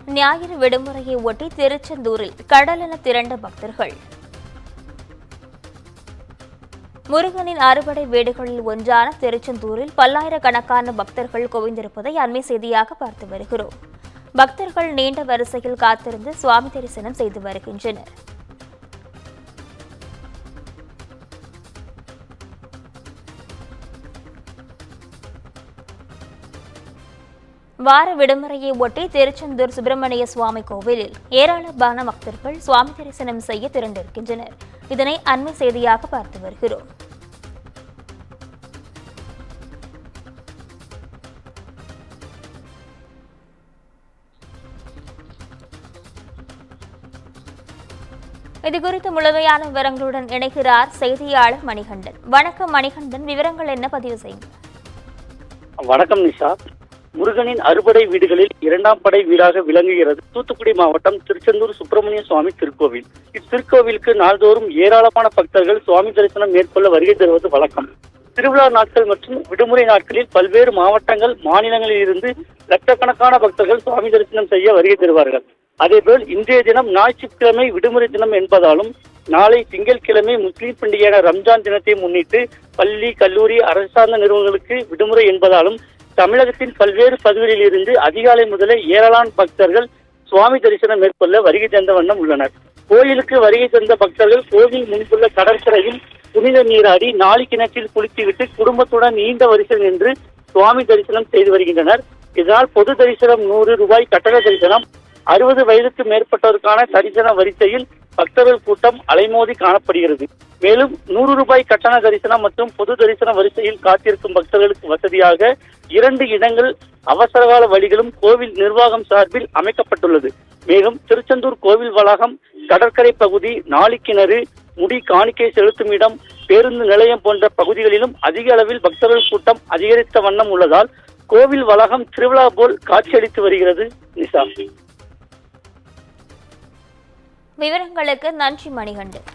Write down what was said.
ஞாயிறு விடுமுறையை ஒட்டி திருச்செந்தூரில் கடலென திரண்ட பக்தர்கள். முருகனின் அறுபடை வீடுகளில் ஒன்றான திருச்செந்தூரில் பல்லாயிரக்கணக்கான பக்தர்கள் குவிந்திருப்பதை அண்மை செய்தியாக பார்த்து வருகிறோம். பக்தர்கள் நீண்ட வரிசையில் காத்திருந்து சுவாமி தரிசனம் செய்து வருகின்றனர். வார விடுமுறையை ஒட்டி திருச்செந்தூர் சுப்பிரமணிய சுவாமி கோவிலில் ஏராளமான பக்தர்கள் சுவாமி தரிசனம் செய்ய திரண்டிருக்கின்றனர். இதனை அண்மை செய்தியாக பார்த்து வருகிறோம். இதுகுறித்து முழுமையான விவரங்களுடன் இணைகிறார் செய்தியாளர் மணிகண்டன். வணக்கம் மணிகண்டன், விவரங்கள் என்ன பதிவு செய்யுங்க. வணக்கம் நிஷா. முருகனின் அறுபடை வீடுகளில் இரண்டாம் படை வீடாக விளங்குகிறது தூத்துக்குடி மாவட்டம் திருச்செந்தூர் சுப்பிரமணிய சுவாமி திருக்கோவில். இத்திருக்கோவிலுக்கு நாள்தோறும் ஏராளமான பக்தர்கள் சுவாமி தரிசனம் மேற்கொள்ள வருகை தருவது வழக்கம். திருவிழா நாட்கள் மற்றும் விடுமுறை நாட்களில் பல்வேறு மாவட்டங்கள், மாநிலங்களில் இருந்து லட்சக்கணக்கான பக்தர்கள் சுவாமி தரிசனம் செய்ய வருகை தருவார்கள். அதேபோல் இன்றைய தினம் ஞாயிற்றுக்கிழமை விடுமுறை தினம் என்பதாலும் நாளை திங்கட்கிழமை முஸ்லீம் பண்டிகையான ரம்ஜான் தினத்தை முன்னிட்டு பள்ளி, கல்லூரி, அரசு சார்ந்த நிறுவனங்களுக்கு விடுமுறை என்பதாலும் தமிழகத்தின் பல்வேறு பகுதிகளில் இருந்து அதிகாலை முதலே ஏராளமான பக்தர்கள் சுவாமி தரிசனம் மேற்கொள்ள வருகை தந்த வண்ணம் உள்ளனர். கோயிலுக்கு வருகை தந்த பக்தர்கள் கோவில் முன்புள்ள கடற்கரையில் புனித நீராடி நாளி கிணற்றில் குளித்துவிட்டு குடும்பத்துடன் நீண்ட வரிசையில் நின்று சுவாமி தரிசனம் செய்து வருகின்றனர். இதனால் பொது தரிசனம் 100 ரூபாய், கட்டண தரிசனம் 60 வயதுக்கு மேற்பட்டோருக்கான தரிசன வரிசையில் பக்தர்கள் கூட்டம் அலைமோதி காணப்படுகிறது. மேலும் 100 ரூபாய் கட்டண தரிசனம் மற்றும் பொது தரிசன வரிசையில் காத்திருக்கும் பக்தர்களுக்கு வசதியாக 2 இடங்கள் அவசரகால வழிகளும் கோவில் நிர்வாகம் சார்பில் அமைக்கப்பட்டுள்ளது. மேலும் திருச்செந்தூர் கோவில் வளாகம், கடற்கரை பகுதி, நாளிக்கிணறு, முடி காணிக்கை செலுத்தும் இடம், பேருந்து நிலையம் போன்ற பகுதிகளிலும் அதிக அளவில் பக்தர்கள் கூட்டம் அதிகரித்த வண்ணம் உள்ளதால் கோவில் வளாகம் திருவிழா போல் காட்சியளித்து வருகிறது. நிஷா, விவரங்களுக்கு நன்றி மணிகண்டன்.